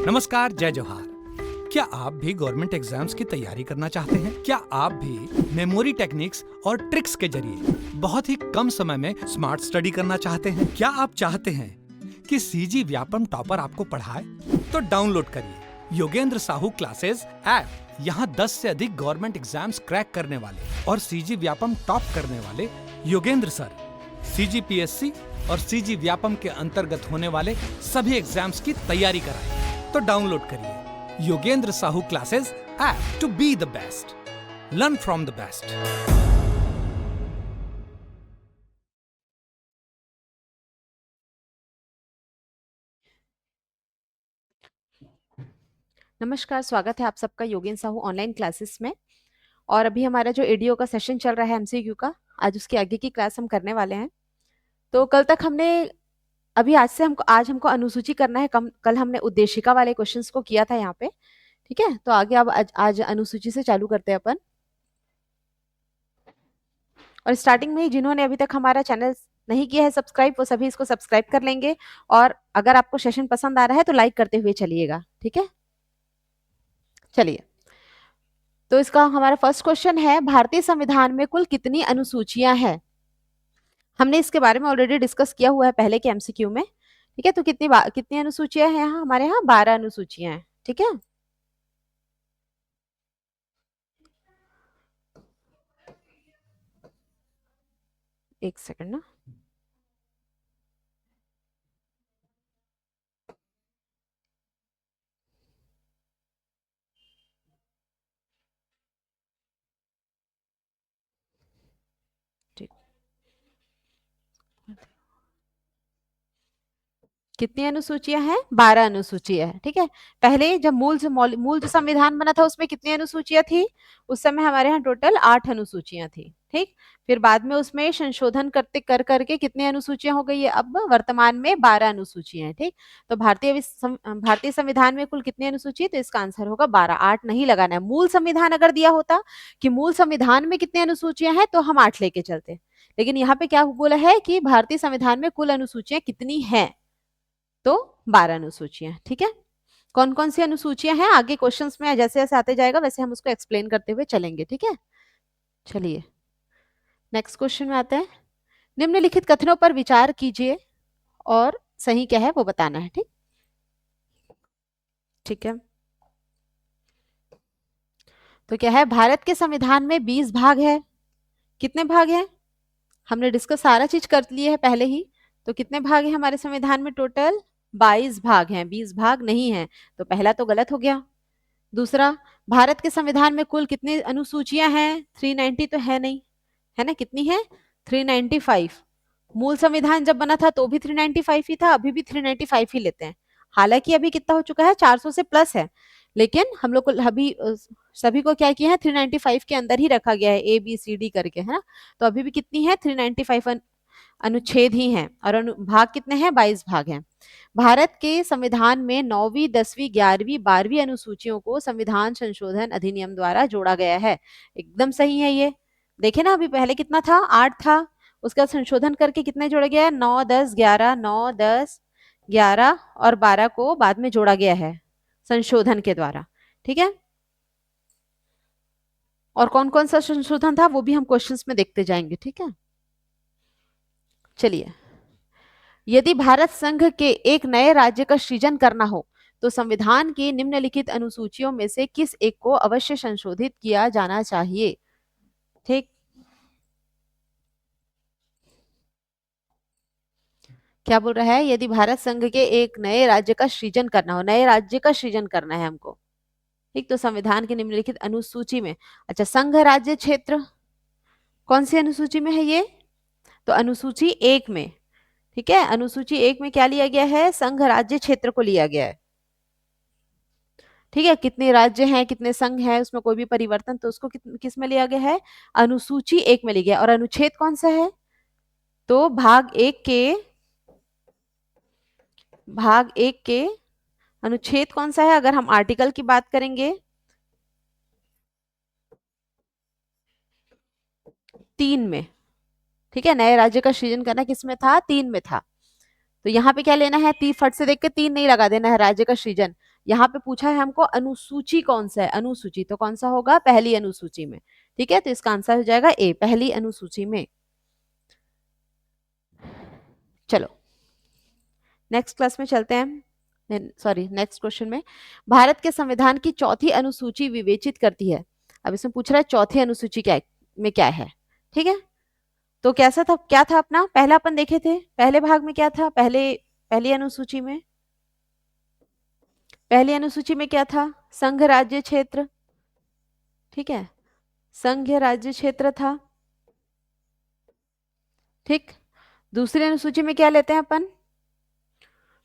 नमस्कार, जय जोहार। क्या आप भी गवर्नमेंट एग्जाम्स की तैयारी करना चाहते हैं? क्या आप भी मेमोरी टेक्निक्स और ट्रिक्स के जरिए बहुत ही कम समय में स्मार्ट स्टडी करना चाहते हैं? क्या आप चाहते हैं कि सीजी व्यापम टॉपर आपको पढ़ाए? तो डाउनलोड करिए योगेंद्र साहू क्लासेस ऐप। यहाँ 10 से अधिक गवर्नमेंट एग्जाम्स क्रैक करने वाले और सीजी व्यापम टॉप करने वाले योगेंद्र सर सीजीपीएससी और सीजी व्यापम के अंतर्गत होने वाले सभी एग्जाम्स की तैयारी कराएं। तो डाउनलोड करिए Yogendra Sahu classes app to be the best, learn from the best. नमस्कार, स्वागत है आप सबका योगेंद्र साहू ऑनलाइन क्लासेस में। और अभी हमारा जो एडीओ का सेशन चल रहा है एमसीक्यू का, आज उसके आगे की क्लास हम करने वाले हैं। तो कल तक हमने आज हमको अनुसूची करना है। कल हमने उद्देशिका वाले क्वेश्चंस को किया था यहाँ पे, ठीक है। तो आगे अब आज अनुसूची से चालू करते हैं अपन। और स्टार्टिंग में ही जिन्होंने अभी तक हमारा चैनल नहीं किया है सब्सक्राइब, वो सभी इसको सब्सक्राइब कर लेंगे। और अगर आपको सेशन पसंद आ रहा है तो लाइक करते हुए चलिएगा, ठीक है। चलिए, तो इसका हमारा फर्स्ट क्वेश्चन है, भारतीय संविधान में कुल कितनी अनुसूचियां हैं? हमने इसके बारे में ऑलरेडी डिस्कस किया हुआ है पहले के एमसीक्यू में, ठीक है। तो कितनी अनुसूचियां हैं यहाँ? हमारे यहाँ 12 अनुसूचियां हैं, ठीक है। एक सेकंड ना। ठीक, कितनी अनुसूचियां हैं? 12 अनुसूचियां हैं, ठीक है। पहले जब मूल जो संविधान बना था उसमें कितनी अनुसूचियां थी? उस समय हमारे यहाँ टोटल 8 अनुसूचियां थी, ठीक। फिर बाद में उसमें संशोधन कर करके कितनी अनुसूचियां हो गई है? अब वर्तमान में 12 अनुसूचियां हैं, ठीक। तो भारतीय संविधान में कुल कितनी अनुसूची है? तो इसका आंसर होगा 12। 8 नहीं लगाना है। मूल संविधान अगर दिया होता कि मूल संविधान में कितनी अनुसूचियां हैं तो हम 8 लेके चलते, लेकिन यहाँ पे क्या बोला है कि भारतीय संविधान में कुल अनुसूचियां कितनी हैं? तो 12 अनुसूचियां, ठीक है। कौन कौन सी अनुसूचियां हैं आगे क्वेश्चंस में जैसे जैसे आते जाएगा वैसे हम उसको एक्सप्लेन करते हुए चलेंगे, ठीक है। चलिए नेक्स्ट क्वेश्चन में आते हैं। निम्नलिखित कथनों पर विचार कीजिए और सही क्या है वो बताना है, ठीक। ठीक है, तो क्या है? भारत के संविधान में 20 भाग है। कितने भाग हैं? हमने डिस्कस सारा चीज कर लिए है पहले ही। तो कितने भाग हैं हमारे संविधान में? टोटल 22 भाग हैं, 20 भाग नहीं है। तो पहला तो गलत हो गया। दूसरा, भारत के संविधान में कुल कितनी अनुसूचियां हैं? 390 तो है नहीं, है ना। कितनी है? 395। मूल संविधान जब बना था तो भी 395 ही था, अभी भी 395 ही लेते हैं। हालांकि अभी कितना हो चुका है? 400 से प्लस है, लेकिन हम लोग को अभी सभी को क्या किया है? 395 के अंदर ही रखा गया है, ए बी सी डी करके, है ना। तो अभी भी कितनी है? 395 अनुच्छेद ही हैं। और भाग कितने हैं? 22 भाग हैं। भारत के संविधान में 9वीं, 10वीं, 11वीं, 12वीं अनुसूचियों को संविधान संशोधन अधिनियम द्वारा जोड़ा गया है। एकदम सही है ये। देखे ना, अभी पहले कितना था? 8 था, उसका संशोधन करके कितने जोड़ा गया है? 9, 10, 11, 9, 10, 11 और 12 को बाद में जोड़ा गया है संशोधन के द्वारा, ठीक है। और कौन कौन सा संशोधन था वो भी हम क्वेश्चंस में देखते जाएंगे, ठीक है। चलिए, यदि भारत संघ के एक नए राज्य का सृजन करना हो तो संविधान की निम्नलिखित अनुसूचियों में से किस एक को अवश्य संशोधित किया जाना चाहिए? ठीक, क्या बोल रहा है? यदि भारत संघ के एक नए राज्य का सृजन करना हो, नए राज्य का सृजन करना है हमको, ठीक। तो संविधान की निम्नलिखित अनुसूची में, अच्छा, संघ राज्य क्षेत्र कौन सी अनुसूची में है ये? तो अनुसूची 1 में, ठीक है। अनुसूची 1 में क्या लिया गया है? संघ राज्य क्षेत्र को लिया गया है, ठीक है। कितने राज्य हैं, कितने संघ हैं, उसमें कोई भी परिवर्तन तो उसको किस में लिया गया है? अनुसूची 1 में लिया गया। और अनुच्छेद कौन सा है? तो भाग एक के अनुच्छेद कौन सा है? अगर हम आर्टिकल की बात करेंगे 3 में, ठीक है। नए राज्य का सृजन करना किस में था? 3 में था। तो यहाँ पे क्या लेना है? फट से देख के 3 नहीं लगा देना है राज्य का सृजन, यहाँ पे पूछा है हमको अनुसूची कौन सा है, अनुसूची, तो कौन सा होगा, पहली अनुसूची में। ठीक है, तो इसका आंसर हो जाएगा ए, पहली अनुसूची में। चलो नेक्स्ट क्लास में चलते हैं, सॉरी नेक्स्ट क्वेश्चन में। भारत के संविधान की चौथी अनुसूची विवेचित करती है। अब इसमें पूछ रहा है चौथी अनुसूची क्या में क्या है। ठीक है, तो कैसा था, क्या था अपना पहला अपन देखे थे, पहले भाग में क्या था, पहली अनुसूची में, पहली अनुसूची में क्या था, संघ राज्य क्षेत्र। ठीक है, संघ राज्य क्षेत्र था। ठीक, दूसरी अनुसूची में क्या लेते हैं अपन,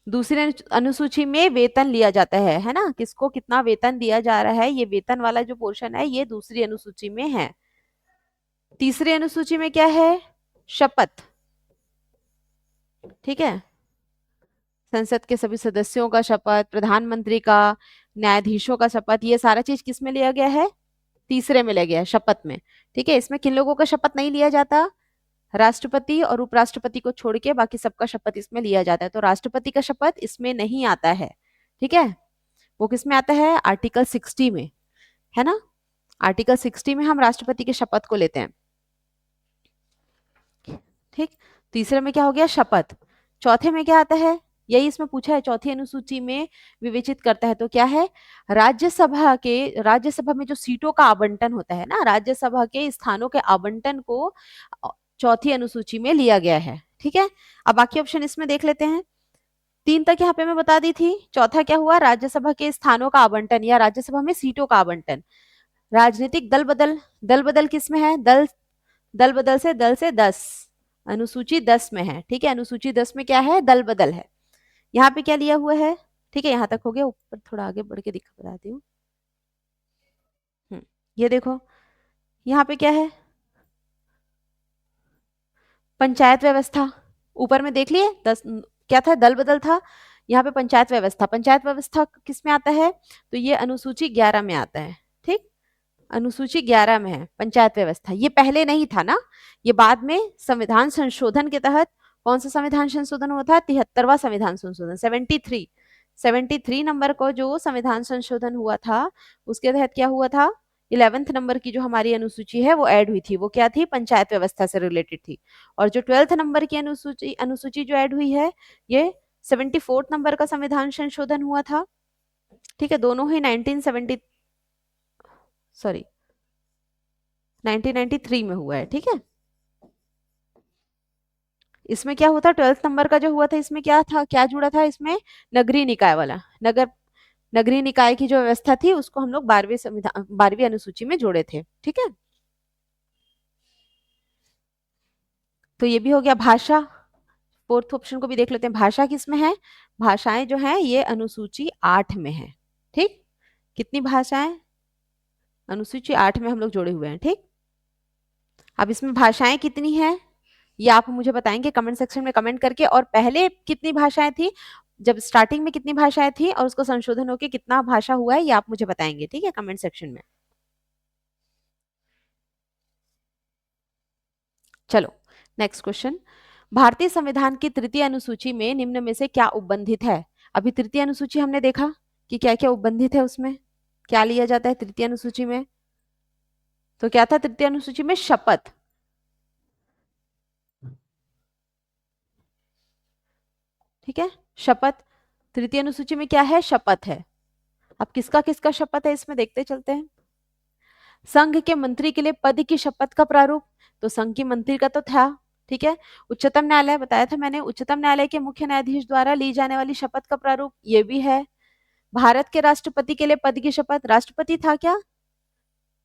दूसरी अनुसूची में वेतन लिया जाता है ना, किसको कितना वेतन दिया जा रहा है, ये वेतन वाला जो पोर्शन है ये दूसरी अनुसूची में है। तीसरी अनुसूची में क्या है, शपथ। ठीक है, संसद के सभी सदस्यों का शपथ, प्रधानमंत्री का, न्यायाधीशों का शपथ, ये सारा चीज किस में लिया गया है, तीसरे में लिया गया है, शपथ में। ठीक है, इसमें किन लोगों का शपथ नहीं लिया जाता, राष्ट्रपति और उपराष्ट्रपति को छोड़ के बाकी सबका शपथ इसमें लिया जाता है, तो राष्ट्रपति का शपथ इसमें नहीं आता है। ठीक है, वो किस में आता है, आर्टिकल 60 में, है ना, आर्टिकल 60 में हम राष्ट्रपति के शपथ को लेते हैं। ठीक, तीसरे में क्या हो गया, शपथ। चौथे में क्या आता है, यही इसमें पूछा है, चौथी अनुसूची में विवेचित करता है, तो क्या है, राज्यसभा में जो सीटों का आवंटन होता है ना, राज्यसभा के स्थानों के आवंटन को चौथी अनुसूची में लिया गया है। ठीक है, अब बाकी ऑप्शन इसमें देख लेते हैं। 3 तक यहाँ पे मैं बता दी थी, चौथा क्या हुआ, राज्यसभा के स्थानों का आवंटन या राज्यसभा में सीटों का आवंटन। राजनीतिक दल बदल, दल बदल किस में है, दल बदल से दल से 10, अनुसूची 10 में है। ठीक है, अनुसूची 10 में क्या है, दल बदल है। यहाँ पे क्या लिया हुआ है, ठीक है यहाँ तक हो गया, ऊपर थोड़ा आगे बढ़ के बताती हूँ। ये देखो यहाँ पे क्या है, पंचायत व्यवस्था, ऊपर में देख लिए 10 क्या था, दल बदल था, यहाँ पे पंचायत व्यवस्था, पंचायत व्यवस्था किस में आता है, तो ये अनुसूची 11 में आता है। ठीक, अनुसूची 11 में है पंचायत व्यवस्था, ये पहले नहीं था ना, ये बाद में संविधान संशोधन के तहत, कौन सा संविधान संशोधन हुआ था, 73वां संविधान संशोधन, 73 नंबर को जो संविधान संशोधन हुआ था, उसके तहत क्या हुआ था, 11th नंबर की जो हमारी अनुसूची है वो ऐड हुई थी, वो क्या थी, पंचायत व्यवस्था से रिलेटेड थी। और जो 12th नंबर की अनुसूची जो ऐड हुई है, ये 74th नंबर का संविधान संशोधन हुआ था। ठीक है, दोनों ही 1993 में हुआ है। ठीक है, इसमें क्या होता, 12th नंबर का जो हुआ था, इसमें क्या था, क्या जुड़ा था, इसमें नगरीय निकाय वाला, नगरीय निकाय की जो व्यवस्था थी उसको हम लोग 12वीं अनुसूची में जोड़े थे। ठीक है, तो ये भी हो गया भाषा। फोर्थ ऑप्शन को भी देख लेते हैं, भाषा किस में है, भाषाएं जो है ये अनुसूची 8 में है। ठीक, कितनी भाषाएं, अनुसूची 8 में हम लोग जोड़े हुए हैं। ठीक, अब इसमें भाषाएं कितनी है ये आप मुझे बताएंगे कमेंट सेक्शन में कमेंट करके, और पहले कितनी भाषाएं थी, जब स्टार्टिंग में कितनी भाषाएं थी और उसको संशोधन होकर कितना भाषा हुआ है, ये आप मुझे बताएंगे। ठीक है, कमेंट सेक्शन में। चलो नेक्स्ट क्वेश्चन, भारतीय संविधान की तृतीय अनुसूची में निम्न में से क्या उपबंधित है। अभी तृतीय अनुसूची हमने देखा कि क्या क्या उपबंधित है, उसमें क्या लिया जाता है तृतीय अनुसूची में, तो क्या था तृतीय अनुसूची में, शपथ। ठीक है, शपथ, तृतीय अनुसूची में क्या है, शपथ है। अब किसका किसका शपथ है इसमें देखते चलते हैं। संघ के मंत्री के लिए पद की शपथ का प्रारूप, तो संघ की मंत्री का तो था। ठीक है, उच्चतम न्यायालय, बताया था मैंने, उच्चतम न्यायालय के मुख्य न्यायाधीश द्वारा ली जाने वाली शपथ का प्रारूप, ये भी है। भारत के राष्ट्रपति के लिए पद की शपथ, राष्ट्रपति था क्या,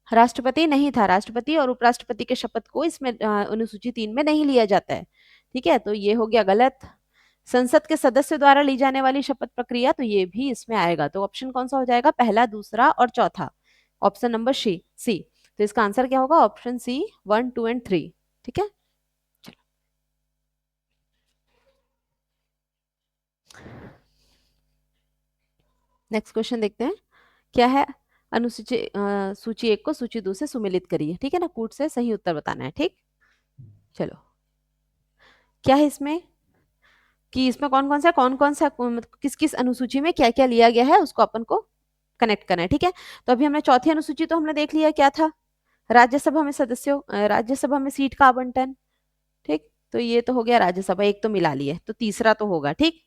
राष्ट्रपति नहीं था, राष्ट्रपति और उपराष्ट्रपति के शपथ को इसमें अनुसूची 3 में नहीं लिया जाता है। ठीक है, तो ये हो गया गलत। संसद के सदस्य द्वारा ली जाने वाली शपथ प्रक्रिया, तो ये भी इसमें आएगा, तो ऑप्शन कौन सा हो जाएगा, पहला, दूसरा और चौथा, ऑप्शन नंबर सी। तो इसका आंसर क्या होगा, ऑप्शन सी, 1, 2 एंड 3। ठीक है, नेक्स्ट क्वेश्चन देखते हैं, क्या है, अनुसूची सूची 1 को सूची 2 से सुमेलित करिए। ठीक है ना, कूट से सही उत्तर बताना है। ठीक, चलो क्या है इसमें, कि इसमें कौन कौन सा किस किस अनुसूची में क्या क्या लिया गया है, उसको अपन को कनेक्ट करना है। ठीक है, तो अभी हमने चौथी अनुसूची तो हमने देख लिया, क्या था, राज्यसभा में सदस्यों, राज्यसभा में सीट का आवंटन। ठीक, तो ये तो हो गया राज्यसभा, एक तो मिला लिए, तो तीसरा तो होगा। ठीक,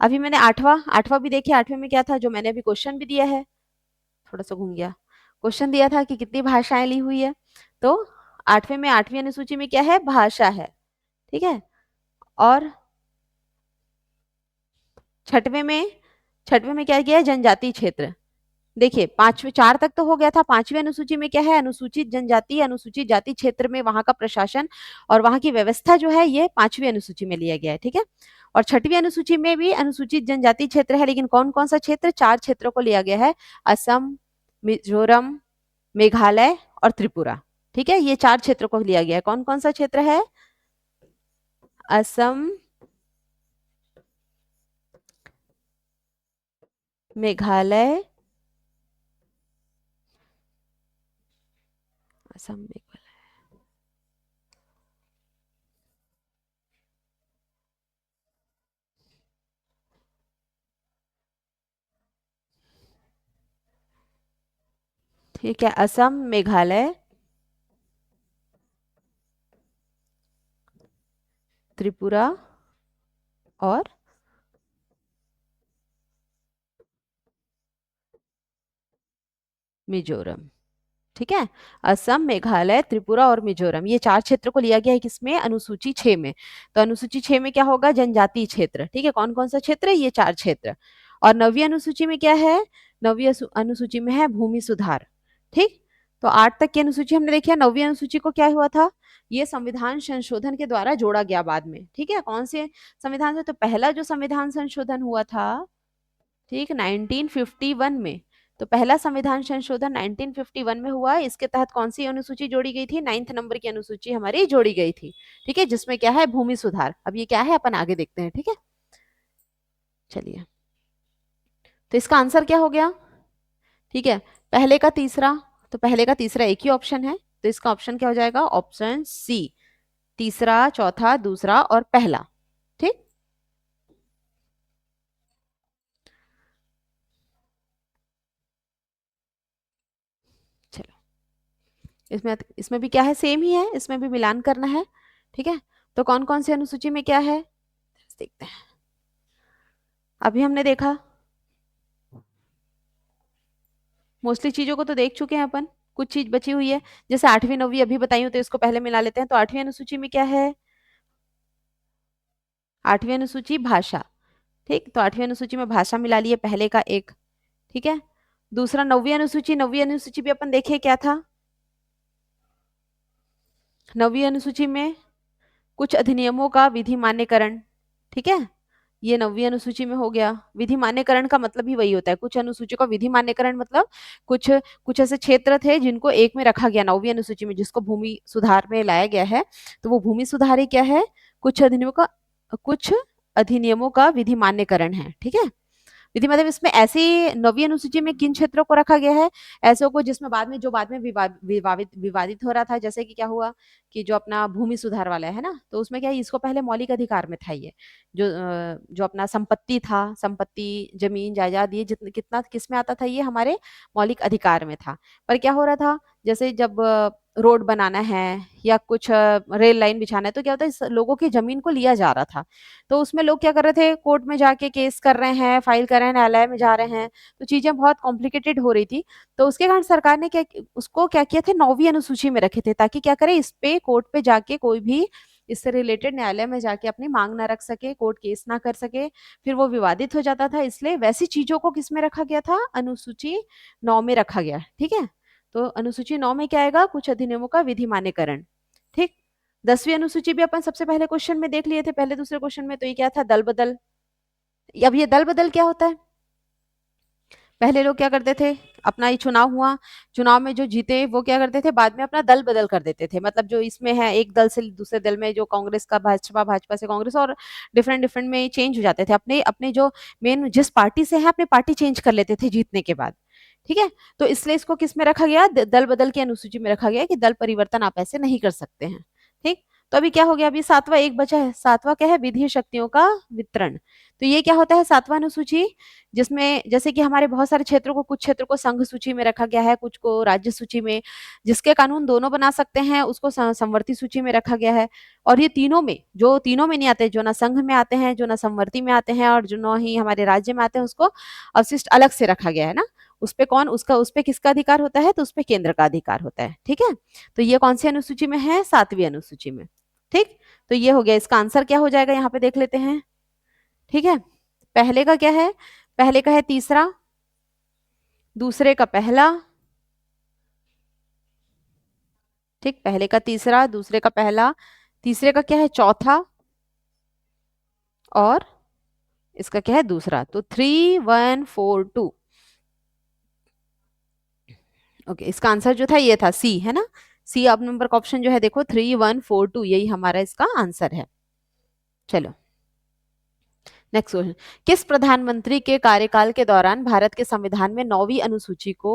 अभी मैंने आठवां आठवां भी देखिए, आठवें में क्या था, जो मैंने अभी क्वेश्चन भी दिया है, थोड़ा सा घूम गया, क्वेश्चन दिया था कि कितनी भाषाएं ली हुई है, तो आठवें में आठवीं अनुसूची में क्या है, भाषा है। ठीक है, और छठवें में क्या किया है, जनजातीय क्षेत्र। देखिए पांचवे, चार तक तो हो गया था, पांचवी अनुसूची में क्या है, अनुसूचित जनजाति, अनुसूचित जाति क्षेत्र में वहां का प्रशासन और वहां की व्यवस्था जो है, ये पांचवी अनुसूची में लिया गया है। ठीक है, और छठवीं अनुसूची में भी अनुसूचित जनजाति क्षेत्र है, लेकिन कौन कौन सा क्षेत्र, चार क्षेत्रों को लिया गया है, असम, मिजोरम, मेघालय और त्रिपुरा। ठीक है, ये चार क्षेत्रों को लिया गया है। कौन कौन सा क्षेत्र है, असम, मेघालय, असम, मेघालय, ठीक है, असम, मेघालय, त्रिपुरा और मिजोरम। ठीक है, असम, मेघालय, त्रिपुरा और मिजोरम, ये चार क्षेत्र को लिया गया है किसमें, अनुसूची 6 में। तो अनुसूची 6 में क्या होगा, जनजातीय क्षेत्र। ठीक है, कौन कौन सा क्षेत्र, ये चार क्षेत्र। और नवी अनुसूची में क्या है, नवी अनुसूची में है भूमि सुधार। ठीक, तो 8 तक की अनुसूची हमने देखी है। नवी अनुसूची को क्या हुआ था, ये संविधान संशोधन के द्वारा जोड़ा गया बाद में। ठीक है, कौन से संविधान से, तो पहला जो संविधान संशोधन हुआ था, ठीक, 1951 में, तो पहला संविधान संशोधन 1951 में हुआ। इसके तहत कौन सी अनुसूची जोड़ी गई थी, 9th नंबर की अनुसूची हमारी जोड़ी गई थी। ठीक है, जिसमें क्या है, भूमि सुधार। अब ये क्या है, अपन आगे देखते हैं। ठीक है, चलिए, तो इसका आंसर क्या हो गया, ठीक है, पहले का तीसरा, तो पहले का तीसरा एक ही ऑप्शन है, तो इसका ऑप्शन क्या हो जाएगा, ऑप्शन सी, तीसरा, चौथा, दूसरा और पहला। ठीक, चलो, इसमें इसमें भी क्या है, सेम ही है, इसमें भी मिलान करना है। ठीक है, तो कौन कौन सी अनुसूची में क्या है, देखते हैं। अभी हमने देखा, मोस्टली चीजों को तो देख चुके हैं अपन, कुछ चीज बची हुई है, जैसे आठवीं नौवीं अभी बताई हूँ, तो इसको पहले मिला लेते हैं। तो आठवीं अनुसूची में क्या है, आठवीं अनुसूची भाषा। ठीक, तो आठवीं अनुसूची में भाषा मिला लिए, पहले का एक। ठीक है, दूसरा नौवीं अनुसूची, नौवीं अनुसूची भी अपन देखे क्या था, नौवीं अनुसूची में कुछ अधिनियमों का विधि मान्यकरण। ठीक है, ये नौवीं अनुसूची में हो गया। विधि मान्यकरण का मतलब ही वही होता है, कुछ अनुसूची का विधि मान्यकरण मतलब कुछ कुछ ऐसे क्षेत्र थे जिनको एक में रखा गया नौवीं अनुसूची में, जिसको भूमि सुधार में लाया गया है। तो वो भूमि सुधार ही क्या है, कुछ अधिनियमों का विधि मान्यकरण है। ठीक है, विधि मतलब इसमें ऐसी नवी अनुसूची में किन क्षेत्रों को रखा गया है, ऐसों को जिसमें बाद में विवादित हो रहा था, जैसे कि क्या हुआ कि जो अपना भूमि सुधार वाला है ना, तो उसमें क्या है, इसको पहले मौलिक अधिकार में था ये, जो अपना संपत्ति था, संपत्ति, जमीन जायदाद, ये जितना कितना किस में आता था, ये हमारे मौलिक अधिकार में था। पर क्या हो रहा था, जैसे जब रोड बनाना है या कुछ रेल लाइन बिछाना है, तो क्या होता है, लोगों की जमीन को लिया जा रहा था। तो उसमें लोग क्या कर रहे थे, कोर्ट में जाके केस कर रहे हैं, फाइल कर रहे हैं, न्यायालय में जा रहे हैं, तो चीजें बहुत कॉम्प्लिकेटेड हो रही थी। तो उसके कारण सरकार ने क्या, उसको क्या किया थे, नौवीं अनुसूची में रखे थे, ताकि क्या करे, इस पे कोर्ट पे जाके कोई भी इससे रिलेटेड न्यायालय में जाके अपनी मांग ना रख सके, कोर्ट केस ना कर सके, फिर वो विवादित हो जाता था। इसलिए वैसी चीजों को किस में रखा गया था, अनुसूची 9 में रखा गया। ठीक है, तो अनुसूची 9 में क्या आएगा, कुछ अधिनियमों का विधि मान्यकरण। ठीक, 10वीं अनुसूची भी अपन सबसे पहले क्वेश्चन में देख लिए थे, पहले दूसरे क्वेश्चन में, तो ये क्या था, दल बदल। अब ये दल बदल क्या होता है, पहले लोग क्या करते थे, अपना ये चुनाव हुआ, चुनाव में जो जीते वो क्या करते थे, बाद में अपना दल बदल कर देते थे। मतलब जो इसमें है, एक दल से दूसरे दल में, जो कांग्रेस का भाजपा, भाजपा से कांग्रेस, और डिफरेंट डिफरेंट में चेंज हो जाते थे, अपने अपने जो मेन जिस पार्टी से है, अपनी पार्टी चेंज कर लेते थे जीतने के बाद। ठीक है, तो इसलिए इसको किस में रखा गया, दल बदल की अनुसूची में रखा गया कि दल परिवर्तन आप ऐसे नहीं कर सकते हैं। ठीक, तो अभी क्या हो गया, अभी सातवां एक बचा है, सातवां क्या है, विधि शक्तियों का वितरण। तो ये क्या होता है, सातवां अनुसूची, जिसमें जैसे कि हमारे बहुत सारे क्षेत्रों को, कुछ क्षेत्रों को संघ सूची में रखा गया है, कुछ को राज्य सूची में, जिसके कानून दोनों बना सकते हैं उसको संवर्ती सूची में रखा गया है। और ये तीनों में, जो तीनों में नहीं आते, जो ना संघ में आते हैं, जो ना संवर्ती में आते हैं, और जो ना ही हमारे राज्य में आते हैं, उसको अवशिष्ट अलग से रखा गया है ना। उस पे कौन, उसका उस पे किसका अधिकार होता है, तो उस पे केंद्र का अधिकार होता है। ठीक है, तो ये कौन सी अनुसूची में है, सातवीं अनुसूची में। ठीक, तो ये हो गया, इसका आंसर क्या हो जाएगा यहाँ पे देख लेते हैं। ठीक है, पहले का क्या है, पहले का है तीसरा, दूसरे का पहला, ठीक, पहले का तीसरा, दूसरे का पहला, तीसरे का क्या है, चौथा, और इसका क्या है, दूसरा। तो 3142। ओके, इसका आंसर जो था ये था सी, है ना। सी अब नंबर का ऑप्शन जो है देखो 3142, यही हमारा इसका आंसर है। चलो नेक्स्ट क्वेश्चन, किस प्रधानमंत्री के कार्यकाल के दौरान भारत के संविधान में 9वीं अनुसूची को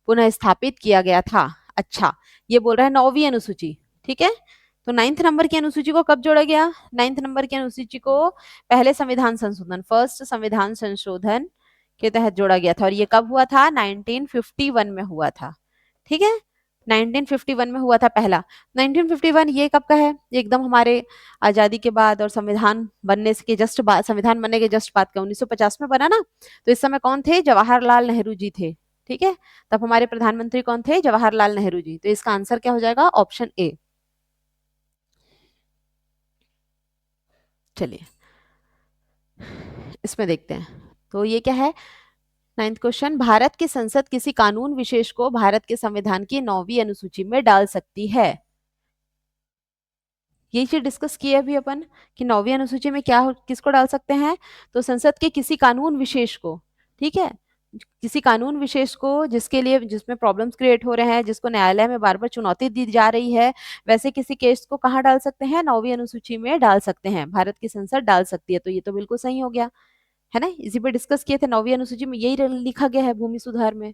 पुनः स्थापित किया गया था। अच्छा, ये बोल रहा है 9वीं अनुसूची, ठीक है। तो 9th नंबर की अनुसूची को कब जोड़ा गया, 9th नंबर की अनुसूची को पहले संविधान संशोधन, फर्स्ट संविधान संशोधन के तहत जोड़ा गया था, और ये कब हुआ था, 1951 में हुआ था। ठीक है, 1951 में हुआ था पहला। 1951 ये कब का है, ये एकदम हमारे आजादी के बाद और संविधान बनने के जस्ट बाद, संविधान बनने के जस्ट बाद का, 1950 में बना ना। तो इस समय कौन थे, जवाहरलाल नेहरू जी थे। ठीक है, तब हमारे प्रधानमंत्री कौन थे, जवाहरलाल नेहरू जी। तो इसका आंसर क्या हो जाएगा, ऑप्शन ए। चलिए इसमें देखते हैं, तो ये क्या है, 9th क्वेश्चन, भारत की संसद किसी कानून विशेष को भारत के संविधान की 9वीं अनुसूची में डाल सकती है। यही चीज डिस्कस की है अभी अपन, कि 9वीं अनुसूची में क्या किसको डाल सकते हैं, तो संसद के किसी कानून विशेष को। ठीक है, किसी कानून विशेष को जिसके लिए, जिसमें प्रॉब्लम्स क्रिएट हो रहे हैं, जिसको न्यायालय में बार बार चुनौती दी जा रही है, वैसे किसी केस को कहाँ डाल सकते हैं, 9वीं अनुसूची में डाल सकते हैं, भारत की संसद डाल सकती है। तो ये तो बिल्कुल सही हो गया, है ना, इसी पे डिस्कस किए थे, 9वीं अनुसूची में यही लिखा गया है, भूमि सुधार में।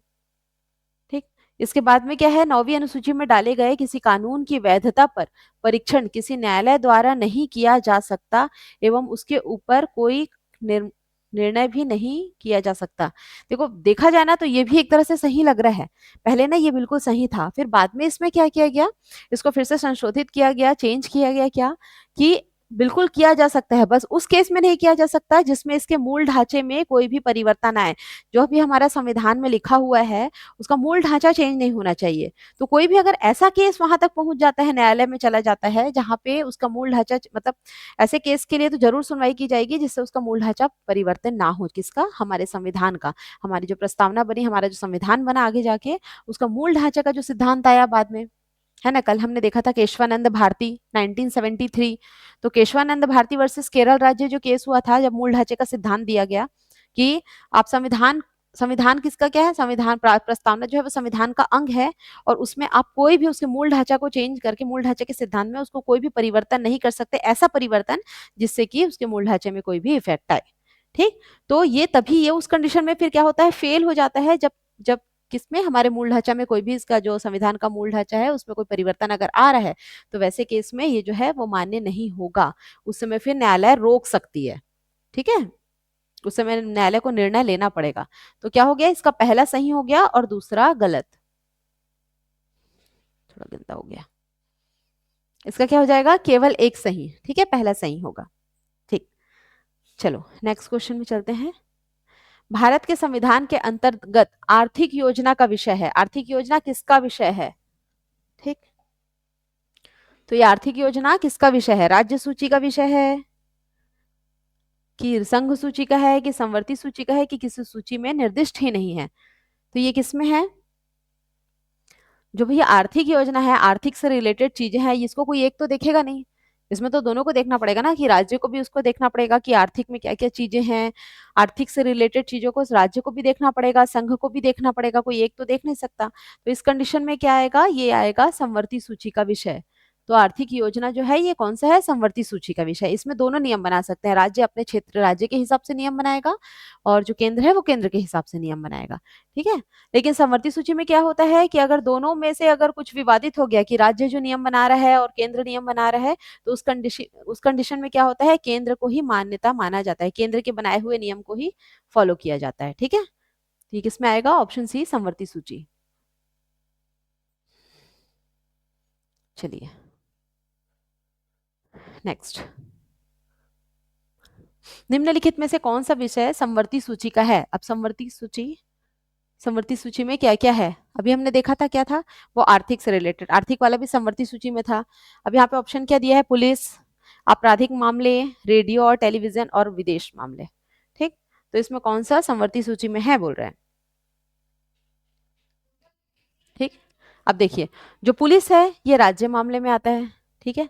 ठीक, इसके बाद में क्या है, 9वीं अनुसूची में डाले गए किसी कानून की वैधता पर परीक्षण किसी न्यायालय द्वारा नहीं किया जा सकता एवं उसके ऊपर कोई निर्णय भी नहीं किया जा सकता। देखो देखा जाए ना तो ये भी एक तरह से सही लग रहा है, पहले ना ये बिल्कुल सही था, फिर बाद में इसमें क्या किया गया, इसको फिर से संशोधित किया गया, चेंज किया गया, क्या कि बिल्कुल किया जा सकता है, बस उस केस में नहीं किया जा सकता जिसमें इसके मूल ढांचे में कोई भी परिवर्तन आए। जो भी हमारा संविधान में लिखा हुआ है उसका मूल ढांचा चेंज नहीं होना चाहिए। तो कोई भी अगर ऐसा केस वहां तक पहुंच जाता है, न्यायालय में चला जाता है जहां पे उसका मूल ढांचा, मतलब ऐसे केस के लिए तो जरूर सुनवाई की जाएगी जिससे उसका मूल ढांचा परिवर्तन ना हो, किसका, हमारे संविधान का। हमारी जो प्रस्तावना बनी, हमारा जो संविधान बना आगे जाके, उसका मूल ढांचे का जो सिद्धांत आया बाद में, है ना। कल हमने देखा था केशवानंद भारती 1973, तो केशवानंद भारती वर्सेस केरल राज्य जो केस हुआ था, जब मूल ढांचे का सिद्धांत दिया गया कि आप संविधान, संविधान किसका क्या है, संविधान प्रस्तावना जो है वो संविधान का अंग है, और उसमें आप कोई भी उसके मूल ढांचा को चेंज करके, मूल ढांचे के सिद्धांत में उसको कोई भी परिवर्तन नहीं कर सकते, ऐसा परिवर्तन जिससे कि उसके मूल ढांचे में कोई भी इफेक्ट आए। ठीक, तो ये तभी, ये उस कंडीशन में फिर क्या होता है, फेल हो जाता है, जब जब किसमें, हमारे मूल ढांचा में कोई भी, इसका जो संविधान का मूल ढांचा है उसमें कोई परिवर्तन अगर आ रहा है, तो वैसे केस में ये जो है वो मान्य नहीं होगा, उस समय फिर न्यायालय रोक सकती है। ठीक है, उस समय न्यायालय को निर्णय लेना पड़ेगा। तो क्या हो गया, इसका पहला सही हो गया और दूसरा गलत, थोड़ा गंदा हो गया, इसका क्या हो जाएगा, केवल एक सही। ठीक है, पहला सही होगा। ठीक, चलो नेक्स्ट क्वेश्चन में चलते हैं। भारत के संविधान के अंतर्गत आर्थिक योजना का विषय है, आर्थिक योजना किसका विषय है। ठीक, तो ये आर्थिक योजना किसका विषय है, राज्य सूची का विषय है, कि संघ सूची का है, कि संवर्ती सूची का है, कि किसी सूची में निर्दिष्ट ही नहीं है। तो ये किसमें है, जो भैया आर्थिक योजना है, आर्थिक से रिलेटेड चीजें हैं, इसको कोई एक तो देखेगा नहीं, इसमें तो दोनों को देखना पड़ेगा ना, कि राज्य को भी उसको देखना पड़ेगा कि आर्थिक में क्या क्या चीजें हैं, आर्थिक से रिलेटेड चीजों को राज्य को भी देखना पड़ेगा, संघ को भी देखना पड़ेगा, कोई एक तो देख नहीं सकता। तो इस कंडीशन में क्या आएगा, ये आएगा संवर्ती सूची का विषय। तो आर्थिक योजना जो है ये कौन सा है, समवर्ती सूची का विषय। इसमें दोनों नियम बना सकते हैं, राज्य अपने क्षेत्र राज्य के हिसाब से नियम बनाएगा और जो केंद्र है वो केंद्र के हिसाब से नियम बनाएगा, ठीक है। लेकिन समवर्ती सूची में क्या होता है कि अगर दोनों में से अगर कुछ विवादित हो गया कि राज्य जो नियम बना रहा है और केंद्र नियम बना रहा है, तो उस कंडीशन में क्या होता है, केंद्र को ही मान्यता माना जाता है, केंद्र के बनाए हुए नियम को ही फॉलो किया जाता है, ठीक है। ठीक, इसमें आएगा ऑप्शन सी, समवर्ती सूची। चलिए नेक्स्ट, निम्नलिखित में से कौन सा विषय समवर्ती सूची का है। अब समवर्ती सूची में क्या क्या है, अभी हमने देखा था क्या था, वो आर्थिक से रिलेटेड, आर्थिक वाला भी समवर्ती सूची में था। अब यहाँ पे ऑप्शन क्या दिया है, पुलिस, आपराधिक मामले, रेडियो और टेलीविजन और विदेश मामले, ठीक। तो इसमें कौन सा समवर्ती सूची में है बोल रहे हैं, ठीक। अब देखिए, जो पुलिस है ये राज्य मामले में आता है, ठीक है।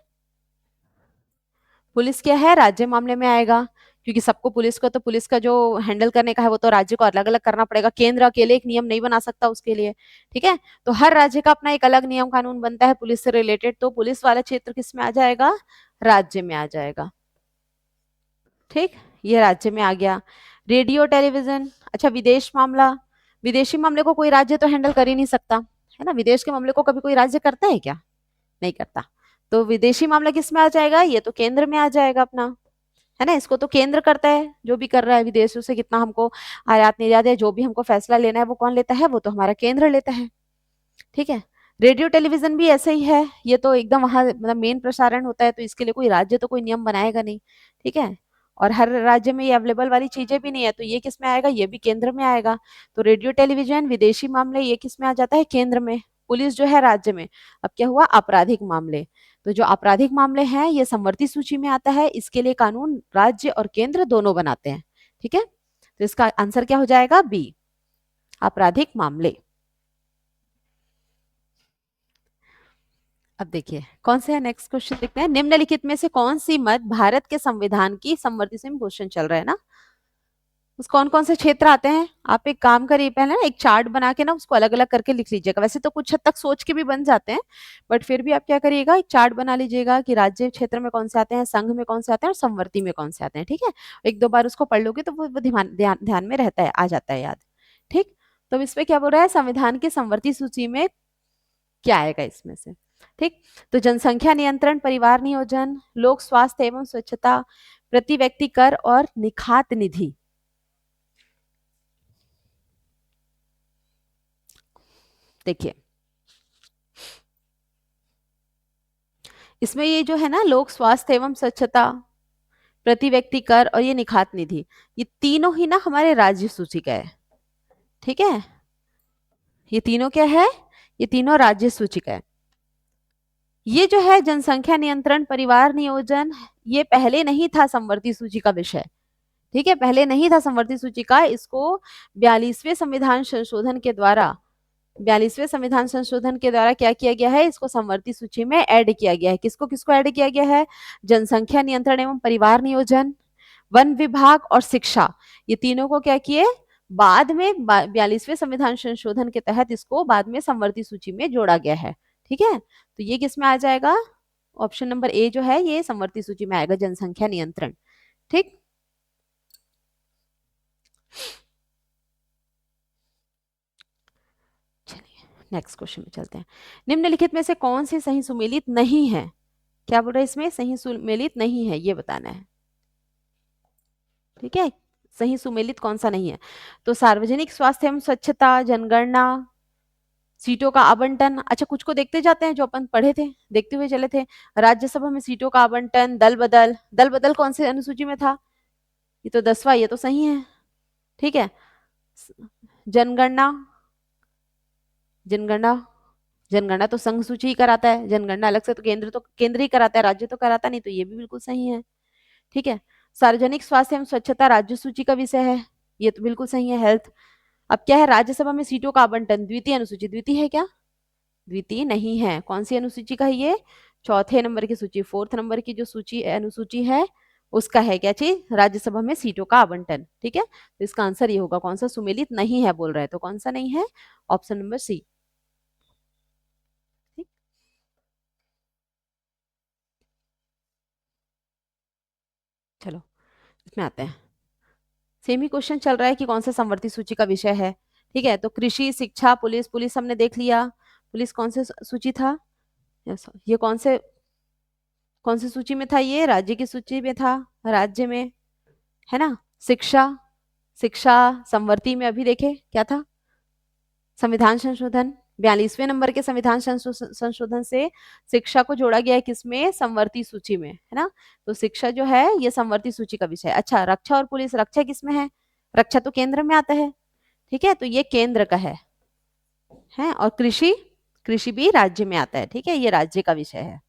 पुलिस क्या है, राज्य मामले में आएगा, क्योंकि सबको पुलिस को तो पुलिस का जो हैंडल करने का है वो तो राज्य को अलग अलग करना पड़ेगा, केंद्र अकेले एक नियम नहीं बना सकता उसके लिए, ठीक है। तो हर राज्य का अपना एक अलग नियम कानून बनता है पुलिस से रिलेटेड, तो पुलिस वाला क्षेत्र किस में आ जाएगा, राज्य में आ जाएगा, ठीक। ये राज्य में आ गया। रेडियो टेलीविजन, अच्छा विदेश मामला, विदेशी मामले को कोई राज्य तो हैंडल कर ही नहीं सकता, है ना, विदेश के मामले को कभी कोई राज्य करता है क्या, नहीं करता। तो विदेशी मामला किस में आ जाएगा, ये तो केंद्र में आ जाएगा अपना, है ना, इसको तो केंद्र करता है, जो भी कर रहा है विदेशों से कितना हमको आयात निर्यात है, जो भी हमको फैसला लेना है वो कौन लेता है, वो तो हमारा केंद्र लेता है, ठीक है। रेडियो टेलीविजन भी ऐसे ही है, ये तो एकदम वहां मतलब मेन प्रसारण होता है, तो इसके लिए कोई राज्य तो कोई नियम बनाएगा नहीं, ठीक है। और हर राज्य में ये अवेलेबल वाली चीजें भी नहीं है, तो ये किस में आएगा, ये भी केंद्र में आएगा। तो रेडियो टेलीविजन, विदेशी मामले, ये किस में आ जाता है, केंद्र में। पुलिस जो है राज्य में। अब क्या हुआ, आपराधिक मामले, तो जो आपराधिक मामले हैं ये समवर्ती सूची में आता है, इसके लिए कानून राज्य और केंद्र दोनों बनाते हैं, ठीक है। तो इसका आंसर क्या हो जाएगा, बी, आपराधिक मामले। अब देखिए कौन से है, नेक्स्ट क्वेश्चन देखते हैं, निम्नलिखित में से कौन सी मत भारत के संविधान की समवर्ती से क्वेश्चन चल रहा है ना, उस कौन कौन से क्षेत्र आते हैं। आप एक काम करिए, पहले ना एक चार्ट बना के ना उसको अलग अलग करके लिख लीजिएगा, वैसे तो कुछ हद तक सोच के भी बन जाते हैं, बट फिर भी आप क्या करिएगा, एक चार्ट बना लीजिएगा कि राज्य क्षेत्र में कौन से आते हैं, संघ में कौन से आते हैं और समवर्ती में कौन से आते हैं, ठीक है। एक दो बार उसको पढ़ लोगे तो वो ध्यान में रहता है, आ जाता है याद, ठीक। तो अब इसमें क्या बोल रहा है, संविधान की समवर्ती सूची में क्या आएगा इसमें से, ठीक। तो जनसंख्या नियंत्रण, परिवार नियोजन, लोक स्वास्थ्य एवं स्वच्छता, प्रति व्यक्ति कर और निखात निधि। देखिए इसमें ये जो है ना, लोक स्वास्थ्य एवं स्वच्छता, प्रति व्यक्ति कर और ये निखात निधि, ये तीनों ही ना हमारे राज्य सूची का है, ठीक है। ये तीनों क्या है, ये तीनों राज्य सूची का है। ये जो है जनसंख्या नियंत्रण, परिवार नियोजन, ये पहले नहीं था समवर्ती सूची का विषय, ठीक है, पहले नहीं था समवर्ती सूची का, इसको 42वें संविधान संशोधन के द्वारा 42वें संविधान संशोधन के द्वारा क्या किया गया है, इसको समवर्ती सूची में ऐड किया गया है। किसको किसको ऐड किया गया है, जनसंख्या नियंत्रण एवं परिवार नियोजन, वन विभाग और शिक्षा, ये तीनों को क्या किए, बाद में 42वें संविधान संशोधन के तहत इसको बाद में समवर्ती सूची में जोड़ा गया है, ठीक है। तो ये किस में आ जाएगा, ऑप्शन नंबर ए जो है ये समवर्ती सूची में आएगा, जनसंख्या नियंत्रण, ठीक। नेक्स्ट क्वेश्चन में चलते हैं, निम्नलिखित में से कौन सी सही सुमेलित नहीं है, क्या बोल रहा है इसमें, सही सुमेलित नहीं है ये बताना है, ठीक है। सही सुमेलित कौन सा नहीं है, तो सार्वजनिक स्वास्थ्य एवं स्वच्छता, जनगणना, सीटों का आवंटन, अच्छा कुछ को देखते जाते हैं जो अपन पढ़े थे, देखते हुए चले थे, राज्यसभा में सीटों का आवंटन, दल बदल कौन से अनुसूची में था, ये तो 10वां, ये तो सही है, ठीक है। जनगणना, जनगणना जनगणना तो संघ सूची ही कराता है, जनगणना अलग से तो केंद्र ही कराता है, राज्य तो कराता नहीं, तो ये भी बिल्कुल सही है, ठीक है। सार्वजनिक स्वास्थ्य एवं स्वच्छता राज्य सूची का विषय है, ये तो बिल्कुल सही है, हेल्थ। अब क्या है, राज्यसभा में सीटों का आवंटन, द्वितीय अनुसूची, द्वितीय है क्या, द्वितीय नहीं है, कौन सी अनुसूची का है ये, चौथे नंबर की सूची, 4th नंबर की जो सूची अनुसूची है उसका है क्या चीज, राज्यसभा में सीटों का आवंटन, ठीक है। तो इसका आंसर ये होगा, कौन सा सुमेलित नहीं है बोल रहा है, तो कौन सा नहीं है, ऑप्शन नंबर सी। इसमें आते हैं। सेम ही क्वेश्चन चल रहा है कि कौन सा समवर्ती सूची का विषय है। ठीक है, तो कृषि, शिक्षा, पुलिस, पुलिस हमने देख लिया। पुलिस कौन से सूची था? ये कौन सी सूची में था? ये राज्य की सूची में था, राज्य में, है ना। शिक्षा, शिक्षा समवर्ती में अभी देखे क्या था? संविधान संशोधन, 42वें नंबर के संविधान संशोधन से शिक्षा को जोड़ा गया है किसमें? समवर्ती सूची में, है ना। तो शिक्षा जो है ये समवर्ती सूची का विषय है। अच्छा, रक्षा और पुलिस, रक्षा किसमें है? रक्षा तो केंद्र में आता है, ठीक है, तो ये केंद्र का है। और कृषि, कृषि भी राज्य में आता है, ठीक है, ये राज्य का विषय है।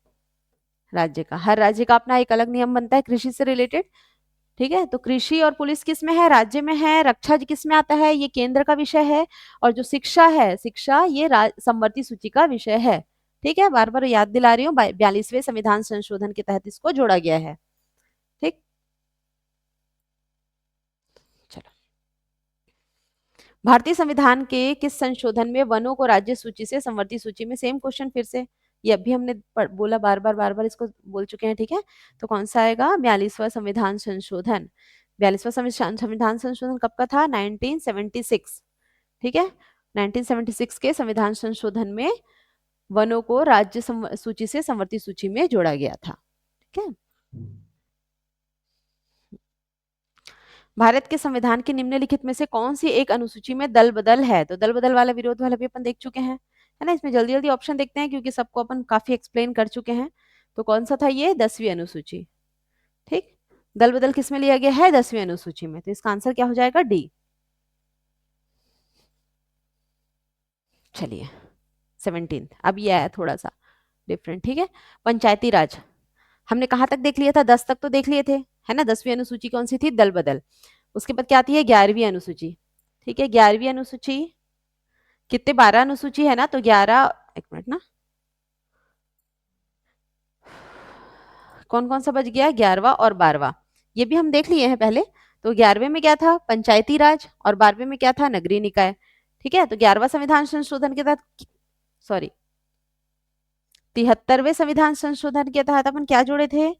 राज्य का, हर राज्य का अपना एक अलग नियम बनता है कृषि से रिलेटेड। ठीक है, तो कृषि और पुलिस किस में है? राज्य में है। रक्षा जी किस में आता है? ये केंद्र का विषय है। और जो शिक्षा है, शिक्षा ये समवर्ती सूची का विषय है। ठीक है, बार बार याद दिला रही हूँ, 42वें संविधान संशोधन के तहत इसको जोड़ा गया है। ठीक, चलो, भारतीय संविधान के किस संशोधन में वनों को राज्य सूची से समवर्ती सूची में? सेम क्वेश्चन फिर से, ये अभी हमने बोला, बार बार इसको बोल चुके हैं। ठीक है, तो कौन सा आएगा? 42वां संविधान संशोधन। 42वां संविधान संशोधन कब का था? 1976। ठीक है, 1976 के संविधान संशोधन में वनों को राज्य सूची से समवर्ती सूची में जोड़ा गया था। ठीक है, भारत के संविधान के निम्नलिखित में से कौन सी एक अनुसूची में दल बदल है? तो दल बदल वाला, विरोध वाला भी अपन देख चुके हैं, है ना। इसमें जल्दी जल्दी ऑप्शन देखते हैं क्योंकि सबको अपन काफी एक्सप्लेन कर चुके हैं। तो कौन सा था ये? 10वीं अनुसूची। ठीक, दल बदल किस में लिया गया है? 10वीं अनुसूची में। तो इसका आंसर क्या हो जाएगा? डी। चलिए, 17 अब ये आया थोड़ा सा डिफरेंट। ठीक है, पंचायती राज हमने कहाँ तक देख लिया था? 10 तक तो देख लिए थे, है ना। 10वीं अनुसूची कौन सी थी? दल बदल। उसके बाद क्या आती है? 11वीं अनुसूची। ठीक है, 11वीं अनुसूची कितने? 12 अनुसूची है ना, तो 11, एक मिनट ना, कौन कौन सा बच गया? 11वां और 12वां, ये भी हम देख लिए हैं पहले। तो 11वें में क्या था? पंचायती राज, और 12वें में क्या था? नगरीय निकाय। ठीक है, तो 11वां संविधान संशोधन के तहत, सॉरी, 73वें संविधान संशोधन के तहत अपन क्या जोड़े थे?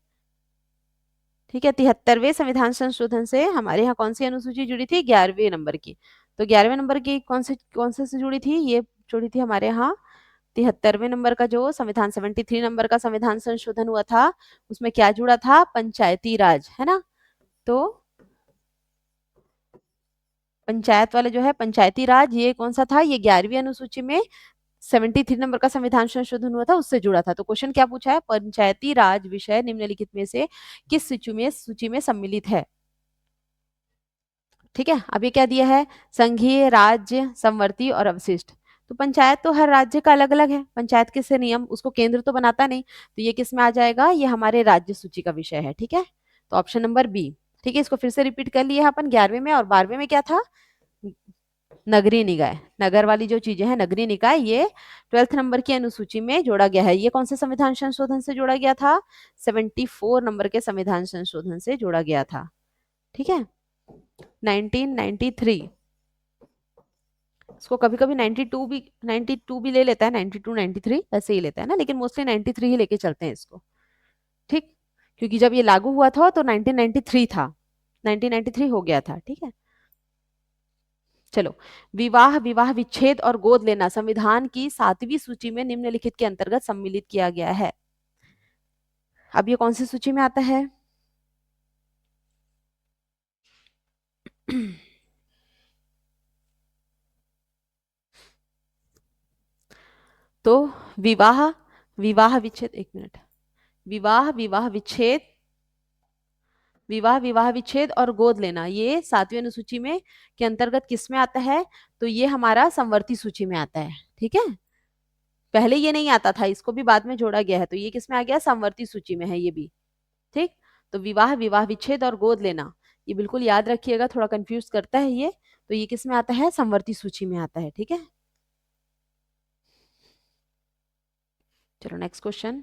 ठीक है, 73वें संविधान संशोधन से हमारे यहाँ कौन सी अनुसूची जुड़ी थी? 11वें नंबर की। तो 11वें नंबर की कौन से जुड़ी थी? ये जुड़ी थी हमारे यहाँ 73वें नंबर का जो संविधान, 73 नंबर का संविधान संशोधन हुआ था, उसमें क्या जुड़ा था? पंचायती राज, है ना। तो पंचायत वाला जो है, पंचायती राज, ये कौन सा था? ये 11वीं अनुसूची में 73 नंबर का संविधान संशोधन हुआ था, उससे जुड़ा था। तो क्वेश्चन क्या पूछा है? पंचायती राज विषय निम्नलिखित में से किस सूची में सम्मिलित है? ठीक है, अब ये क्या दिया है? संघीय, राज्य, समवर्ती और अवशिष्ट। तो पंचायत तो हर राज्य का अलग अलग है, पंचायत के से नियम, उसको केंद्र तो बनाता नहीं। तो ये किस में आ जाएगा? ये हमारे राज्य सूची का विषय है। ठीक है, तो ऑप्शन नंबर बी। ठीक है, इसको फिर से रिपीट कर लिया अपन। 11वें में और 12वें में क्या था? नगरीय निकाय, नगर वाली जो चीजें हैं, नगरीय निकाय, ये 12th नंबर की अनुसूची में जोड़ा गया है। ये कौन से संविधान संशोधन से जोड़ा गया था? 74 नंबर के संविधान संशोधन से जोड़ा गया था। ठीक है, 1993। इसको कभी कभी 92 भी ले लेता है, 92 93 ऐसे ही लेता है ना, लेकिन मोस्टली 93 ही लेके चलते हैं इसको। ठीक, क्योंकि जब ये लागू हुआ था तो 1993 था, 1993 हो गया था। ठीक है, चलो, विवाह, विवाह विच्छेद और गोद लेना संविधान की 7वीं सूची में निम्नलिखित के अंतर्गत सम्मिलित किया गया है। अब ये कौन सी सूची में आता है? तो विवाह, विवाह विच्छेद, एक मिनट, विवाह, विवाह विच्छेद, विवाह, विवाह विच्छेद और गोद लेना, ये 7वीं अनुसूची में के अंतर्गत किस में आता है? तो ये हमारा समवर्ती सूची में आता है। ठीक है, पहले ये नहीं आता था, इसको भी बाद में जोड़ा गया है, तो ये किस में आ गया? समवर्ती सूची में है ये भी। ठीक, तो विवाह, विवाह विच्छेद और गोद लेना, ये बिल्कुल याद रखिएगा, थोड़ा कंफ्यूज करता है ये। तो ये किस में आता है? समवर्ती सूची में आता है। ठीक है, चलो नेक्स्ट क्वेश्चन।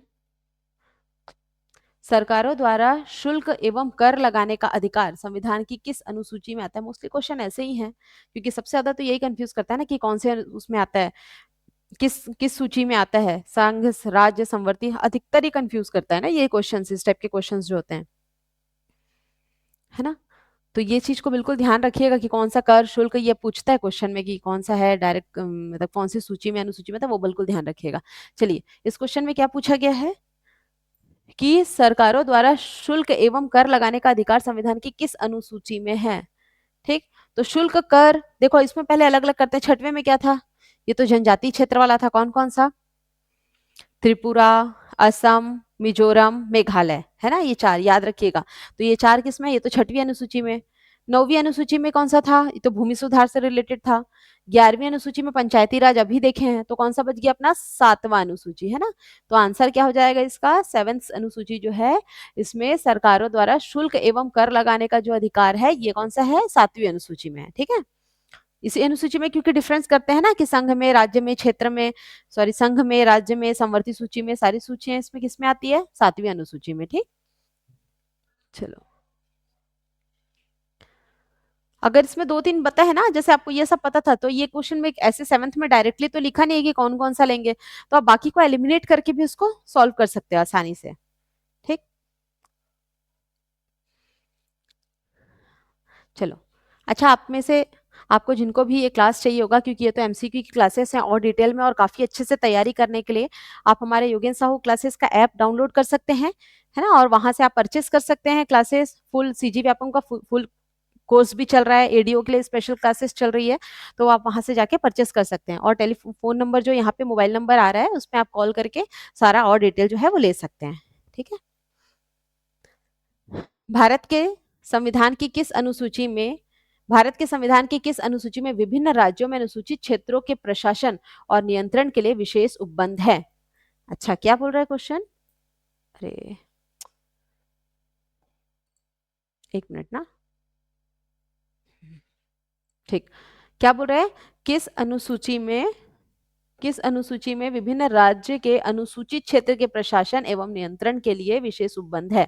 सरकारों द्वारा शुल्क एवं कर लगाने का अधिकार संविधान की किस अनुसूची में आता है? मोस्टली क्वेश्चन ऐसे ही हैं, क्योंकि सबसे ज्यादा तो यही कंफ्यूज करता है ना कि कौन से उसमें आता है, किस किस सूची में आता है। संघ, राज्य, संवर्ती, अधिकतर ही कंफ्यूज करता है ना ये क्वेश्चन, इस टाइप के क्वेश्चन जो होते हैं, है ना। तो ये चीज को बिल्कुल ध्यान रखिएगा कि कौन सा कर शुल्क ये पूछता है क्वेश्चन में कि कौन सा है डायरेक्ट, मतलब कौन सी सूची में अनुसूची में था, वो बिल्कुल ध्यान रखिएगा। चलिए, इस क्वेश्चन में क्या पूछा गया है कि सरकारों द्वारा शुल्क एवं कर लगाने का अधिकार संविधान की किस अनुसूची में है। ठीक, तो शुल्क कर देखो इसमें पहले अलग अलग करते हैं। छठवें में क्या था, ये तो जनजातीय क्षेत्र वाला था, कौन कौन सा, त्रिपुरा, असम, मिजोरम, मेघालय, है ना, ये चार याद रखिएगा। तो ये चार किसमें, ये तो छठवीं अनुसूची में। नौवीं अनुसूची में कौन सा था, ये तो भूमि सुधार से रिलेटेड था। 11वीं अनुसूची में पंचायती राज अभी देखे हैं, तो कौन सा बच गया अपना, 7वां अनुसूची, है ना। तो आंसर क्या हो जाएगा इसका, 7th अनुसूची जो है, इसमें सरकारों द्वारा शुल्क एवं कर लगाने का जो अधिकार है ये कौन सा है, 7वीं अनुसूची में है। ठीक है, इसी अनुसूची में क्योंकि डिफरेंस करते हैं ना कि संघ में, राज्य में, क्षेत्र में, सॉरी संघ में, राज्य में, समवर्ती सूची में, सारी सूचियां इसमें किसमें आती है, 7वीं अनुसूची में। ठीक, चलो, अगर इसमें 2-3 पता है ना, जैसे आपको ये सब पता था, तो ये क्वेश्चन में ऐसे 7th में डायरेक्टली तो लिखा नहीं है कि कौन कौन सा लेंगे, तो आप बाकी को एलिमिनेट करके भी उसको सॉल्व कर सकते हो आसानी से। ठीक, चलो, अच्छा, आप में से आपको जिनको भी ये क्लास चाहिए होगा, क्योंकि ये तो एमसीक्यू की क्लासेस हैं और डिटेल में और काफी अच्छे से तैयारी करने के लिए आप हमारे योगेन साहू क्लासेस का ऐप डाउनलोड कर सकते हैं, है ना, और वहां से आप परचेस कर सकते हैं क्लासेस। फुल सीजी व्यापम का फुल कोर्स भी चल रहा है, एडीओ के लिए स्पेशल क्लासेस चल रही है, तो आप वहां से जाके परचेस कर सकते हैं। और टेलीफोन नंबर जो यहाँ पे मोबाइल नंबर आ रहा है, उसमें आप कॉल करके सारा और डिटेल जो है वो ले सकते हैं। ठीक है, भारत के संविधान की किस अनुसूची में, भारत के संविधान की किस अनुसूची में विभिन्न राज्यों में अनुसूचित क्षेत्रों के प्रशासन और नियंत्रण के लिए विशेष उपबंध है। अच्छा, क्या बोल रहा है क्वेश्चन, अरे एक मिनट ना, ठीक, क्या बोल रहा है, किस अनुसूची में, किस अनुसूची में विभिन्न राज्य के अनुसूचित क्षेत्र के प्रशासन एवं नियंत्रण के लिए विशेष उपबंध है।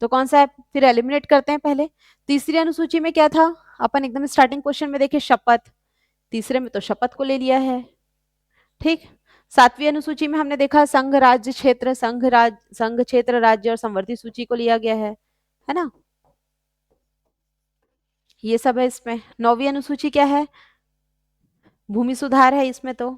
तो कौन सा है, फिर एलिमिनेट करते हैं पहले। तीसरी अनुसूची में क्या था, अपन एकदम स्टार्टिंग क्वेश्चन में देखे शपथ, तीसरे में तो शपथ को ले लिया है। ठीक, 7वीं अनुसूची में हमने देखा संघ राज्य क्षेत्र, संघ क्षेत्र राज्य और संवर्ती सूची को लिया गया है ना, ये सब है इसमें। 9वीं अनुसूची क्या है, भूमि सुधार है, इसमें तो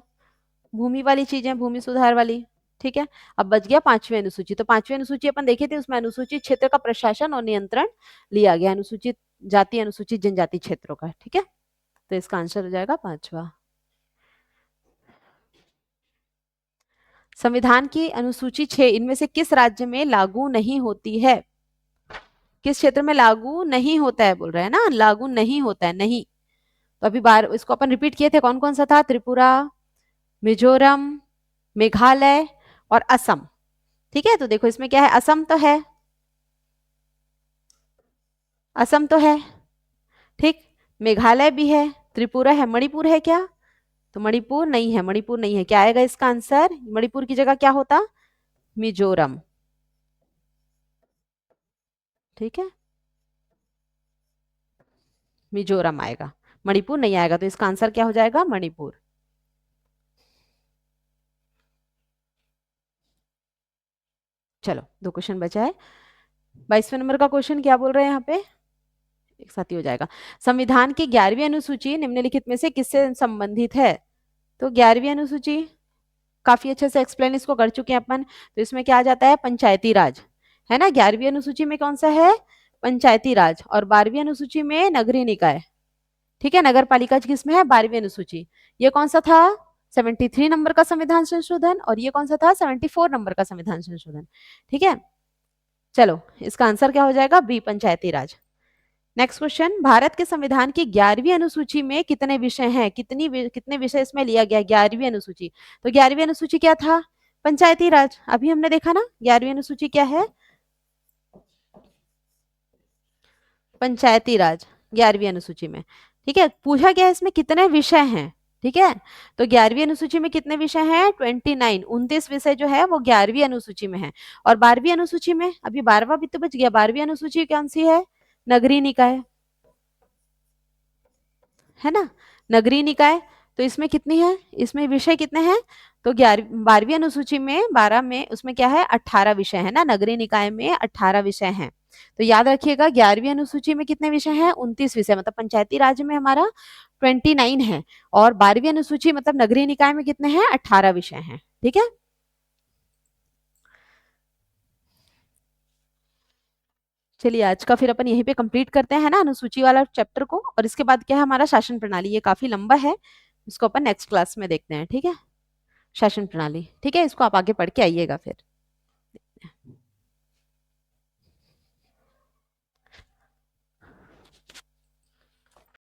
भूमि वाली चीजें, भूमि सुधार वाली। ठीक है, अब बच गया 5वीं अनुसूची। तो 5वीं अनुसूची अपन देखे थे, उसमें अनुसूचित क्षेत्र का प्रशासन और नियंत्रण लिया गया, अनुसूचित जाति, अनुसूचित जनजाति क्षेत्रों का। ठीक है, तो इसका आंसर हो जाएगा 5वां। संविधान की अनुसूची 6 इनमें से किस राज्य में लागू नहीं होती है, किस क्षेत्र में लागू नहीं होता है, बोल रहे हैं ना, लागू नहीं होता है, नहीं। तो अभी बार इसको अपन रिपीट किए थे, कौन कौन सा था, त्रिपुरा, मिजोरम, मेघालय और असम। ठीक है, तो देखो इसमें क्या है, असम तो है, असम तो है, ठीक, मेघालय भी है, त्रिपुरा है, मणिपुर है क्या, तो मणिपुर नहीं है, मणिपुर नहीं है। क्या आएगा इसका आंसर, मणिपुर की जगह क्या होता, मिजोरम। ठीक है, मिजोरम आएगा, मणिपुर नहीं आएगा, तो इसका आंसर क्या हो जाएगा, मणिपुर। चलो, 2 क्वेश्चन बचा है। 22वें नंबर का क्वेश्चन क्या बोल रहे हैं यहाँ पे, एक साथ ही हो जाएगा। संविधान की 11वीं अनुसूची निम्नलिखित में से किससे संबंधित है। तो 11वीं अनुसूची काफी अच्छे से एक्सप्लेन इसको कर चुके हैं अपन। तो इसमें क्या आ जाता है, पंचायती राज, है ना। 11वीं अनुसूची में कौन सा है, पंचायती राज, और 12वीं अनुसूची में नगरीय निकाय। ठीक है, नगर पालिका किसमें है, 12वीं अनुसूची। ये कौन सा था, 73 नंबर का संविधान संशोधन, और ये कौन सा था, 74 नंबर का संविधान संशोधन। ठीक है, चलो इसका आंसर क्या हो जाएगा, बी, पंचायती राज। नेक्स्ट क्वेश्चन, भारत के संविधान की 11वीं अनुसूची में कितने विषय हैं, कितने विषय इसमें लिया गया, 11वीं अनुसूची। तो 11वीं अनुसूची क्या था, पंचायती राज। अभी हमने देखा ना 11वीं अनुसूची क्या है, पंचायती राज, 11वीं अनुसूची में। ठीक है, पूछा गया इसमें कितने विषय हैं। ठीक है, तो 11वीं अनुसूची में कितने विषय हैं, 29, 29 विषय जो है वो 11वीं अनुसूची में है। और 12वीं अनुसूची में, अभी 12वां भी तो बच गया, 12वीं अनुसूची कौन सी है, नगरीय निकाय, है ना, नगरीय निकाय। तो इसमें कितनी है, इसमें विषय कितने हैं, तो 12वीं अनुसूची में 12 में उसमें क्या है, 18 विषय है ना, नगरीय निकाय में 18 विषय हैं। तो याद रखिएगा 11वीं अनुसूची में कितने विषय हैं? 29 विषय, मतलब पंचायती राज में हमारा 29 है, और 12वीं अनुसूची मतलब नगरीय निकाय में कितने हैं? 18 विषय हैं। ठीक है, चलिए आज का फिर अपन यहीं पे कंप्लीट करते हैं ना अनुसूची वाला चैप्टर को, और इसके बाद क्या है हमारा शासन प्रणाली, ये काफी लंबा है, इसको अपन नेक्स्ट क्लास में देखते हैं। ठीक है, शासन प्रणाली, ठीक है, इसको आप आगे पढ़ के आइएगा फिर।